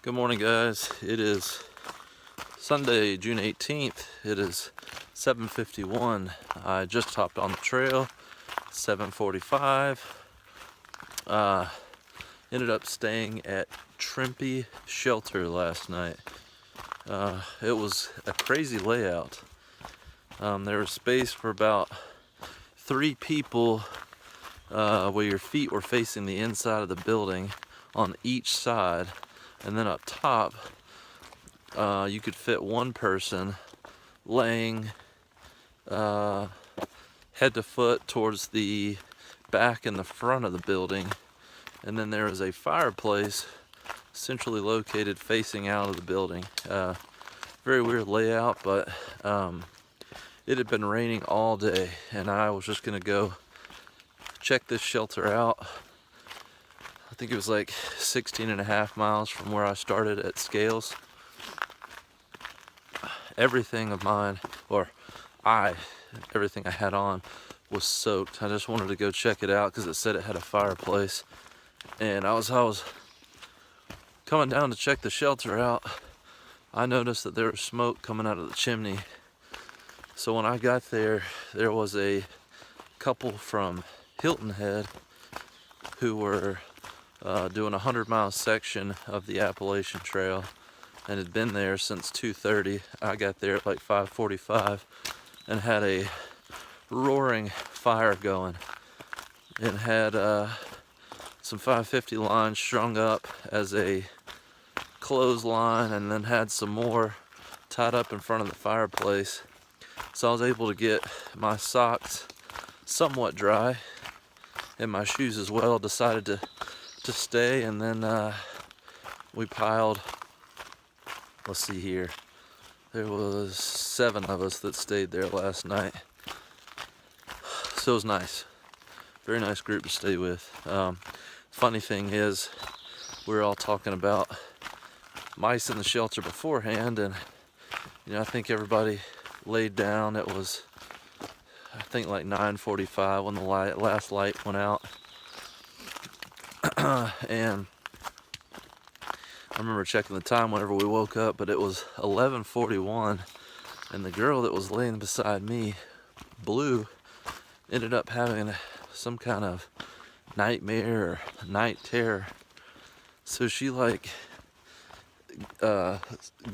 Good morning, guys. It is Sunday, June 18th. It is 7:51. I just hopped on the trail, 7:45. Ended up staying at Trimpe Shelter last night. It was a crazy layout. There was space for about 3 people where your feet were facing the inside of the building on each side. And then up top, you could fit one person laying head to foot towards the back and the front of the building. And then there is a fireplace centrally located facing out of the building. Very weird layout, but it had been raining all day, and I was just gonna go check this shelter out. I think it was like 16.5 miles from where I started at Scales. Everything I had on was soaked. I just wanted to go check it out because it said it had a fireplace. And I was coming down to check the shelter out. I noticed that there was smoke coming out of the chimney. So when I got there, there was a couple from Hilton Head who were doing a 100-mile section of the Appalachian Trail and had been there since 2:30. I got there at like 5:45 and had a roaring fire going, and had some 550 lines strung up as a clothesline, and then had some more tied up in front of the fireplace. So I was able to get my socks somewhat dry and my shoes as well. Decided to stay, and then we piled, let's see here, there was 7 of us that stayed there last night. So it was nice. Very nice group to stay with. Funny thing is, we were all talking about mice in the shelter beforehand, and I think everybody laid down. It was, I think, like 9:45 when the last light went out. And I remember checking the time whenever we woke up, but it was 11:41, and the girl that was laying beside me, Blue, ended up having some kind of nightmare or night terror. So she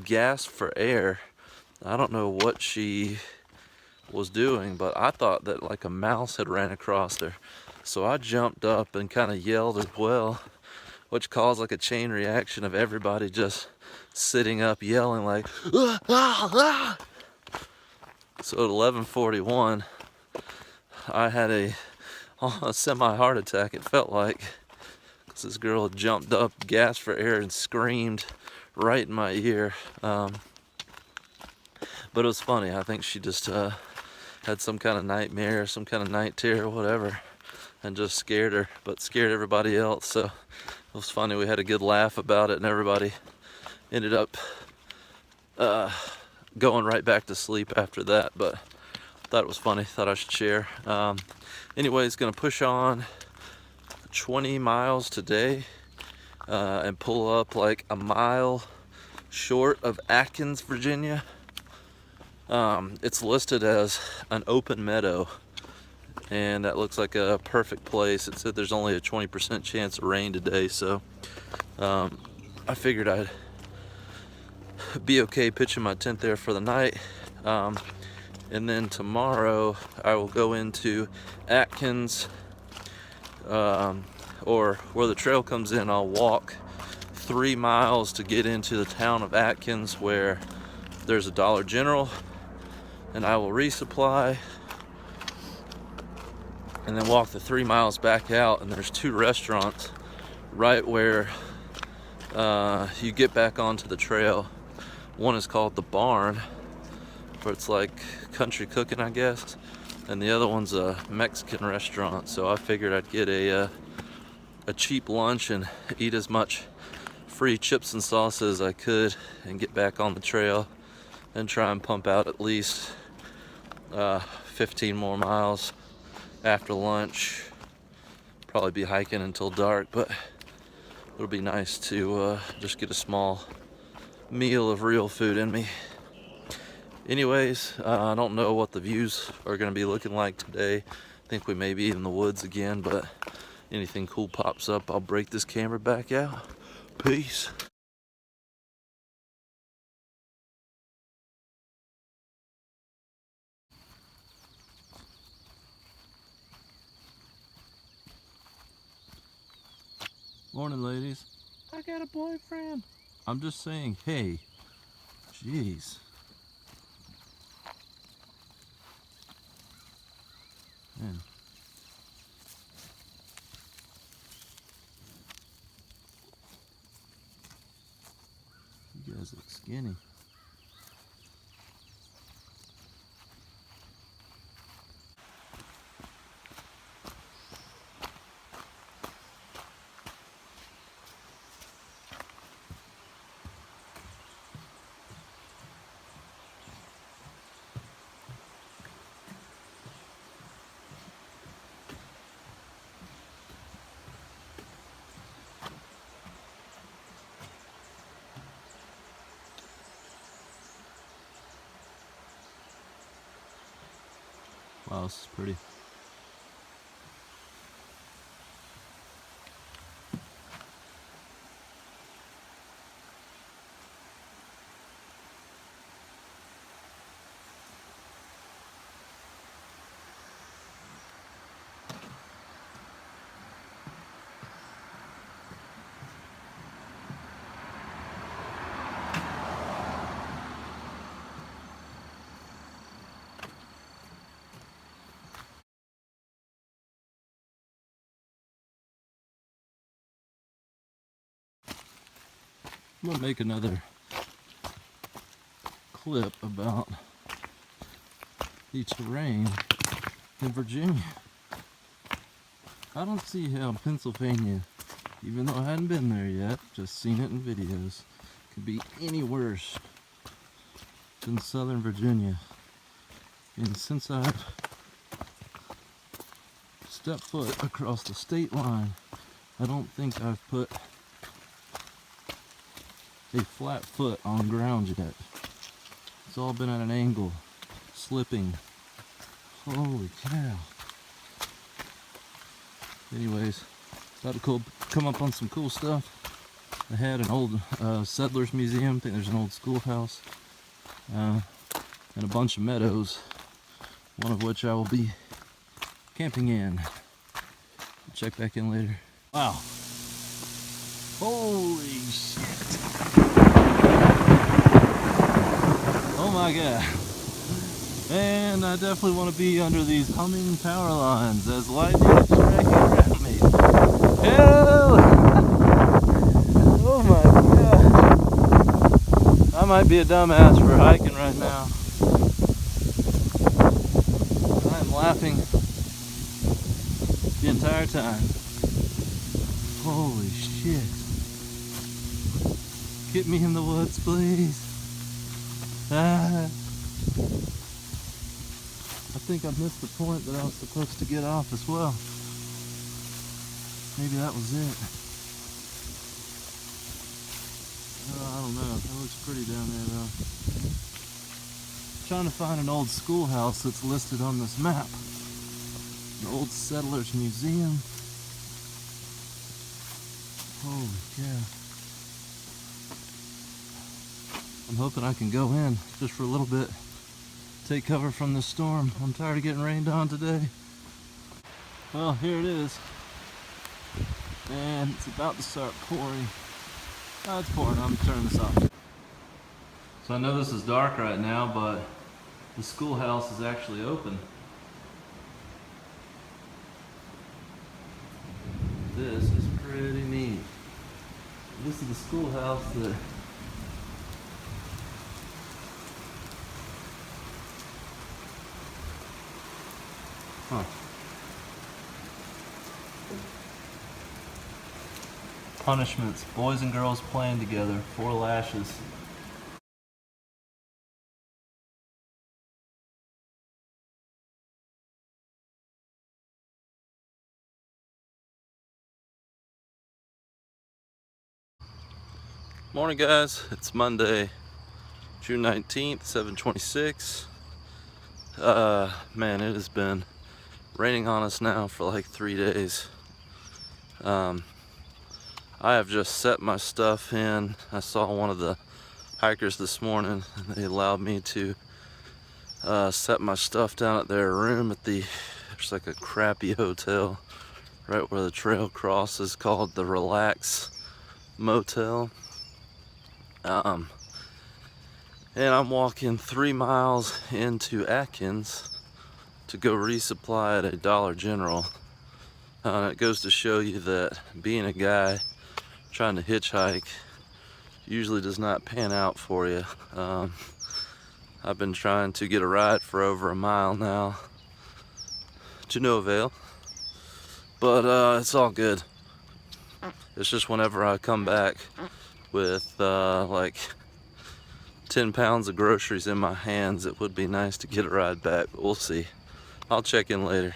gasped for air. I don't know what she was doing, but I thought that like a mouse had ran across her. So I jumped up and kind of yelled as well, which caused like a chain reaction of everybody just sitting up yelling like, ah, ah, ah. So at 11:41, I had a semi-heart attack, it felt like, because this girl had jumped up, gasped for air, and screamed right in my ear. But it was funny. I think she just had some kind of nightmare, some kind of night terror, whatever, and just scared her, but scared everybody else. So it was funny. We had a good laugh about it, and everybody ended up going right back to sleep after that. But I thought it was funny. Thought I should share. Anyways, gonna push on 20 miles today and pull up like a mile short of Atkins, Virginia. It's listed as an open meadow, and that looks like a perfect place. It said there's only a 20% chance of rain today, so I figured I'd be okay pitching my tent there for the night. And then tomorrow I will go into Atkins, or where the trail comes in. I'll walk 3 miles to get into the town of Atkins, where there's a Dollar General, and I will resupply, and then walk the 3 miles back out, and there's 2 restaurants right where you get back onto the trail. One is called The Barn, where it's like country cooking, I guess, and the other one's a Mexican restaurant. So I figured I'd get a cheap lunch and eat as much free chips and salsa as I could, and get back on the trail and try and pump out at least 15 more miles after lunch. Probably be hiking until dark, but it'll be nice to just get a small meal of real food in me. Anyways, I don't know what the views are going to be looking like today. I think we may be in the woods again, but anything cool pops up, I'll break this camera back out. Peace. Morning, ladies. I got a boyfriend. I'm just saying, hey. Jeez. Man. You guys look skinny. Wow, this is pretty. I'm gonna make another clip about the terrain in Virginia. I don't see how Pennsylvania, even though I hadn't been there yet, just seen it in videos, could be any worse than Southern Virginia. And since I've stepped foot across the state line, I don't think I've put a flat foot on ground yet. It's all been at an angle, slipping. Holy cow. Anyways, about to come up on some cool stuff. I had an old settlers museum. I think there's an old schoolhouse and a bunch of meadows, one of which I will be camping in. I'll check back in later. Wow. Holy shit. Oh my god. And I definitely want to be under these humming power lines as lightning is striking around me. Hell! Oh my god. I might be a dumbass for hiking right now. I'm laughing the entire time. Holy shit. Get me in the woods, please. Ah. I think I missed the point that I was supposed to get off as well. Maybe that was it. Oh, I don't know. That looks pretty down there though. I'm trying to find an old schoolhouse that's listed on this map. An old settlers museum. Holy cow. I'm hoping I can go in just for a little bit. Take cover from the storm. I'm tired of getting rained on today. Well, here it is. And it's about to start pouring. Oh, it's pouring. I'm turning this off. So I know this is dark right now, but the schoolhouse is actually open. This is pretty neat. This is the schoolhouse that Punishments. Boys and girls playing together. 4 lashes. Morning guys, it's Monday, June 19th, 7:26. Man, it has been raining on us now for like 3 days. I have just set my stuff in. I saw one of the hikers this morning and they allowed me to set my stuff down at their room at there's like a crappy hotel right where the trail crosses called the Relax Motel. And I'm walking 3 miles into Atkins to go resupply at a Dollar General. And it goes to show you that being a guy trying to hitchhike usually does not pan out for you. I've been trying to get a ride for over a mile now, to no avail. But it's all good. It's just whenever I come back with like 10 pounds of groceries in my hands, it would be nice to get a ride back, but we'll see. I'll check in later.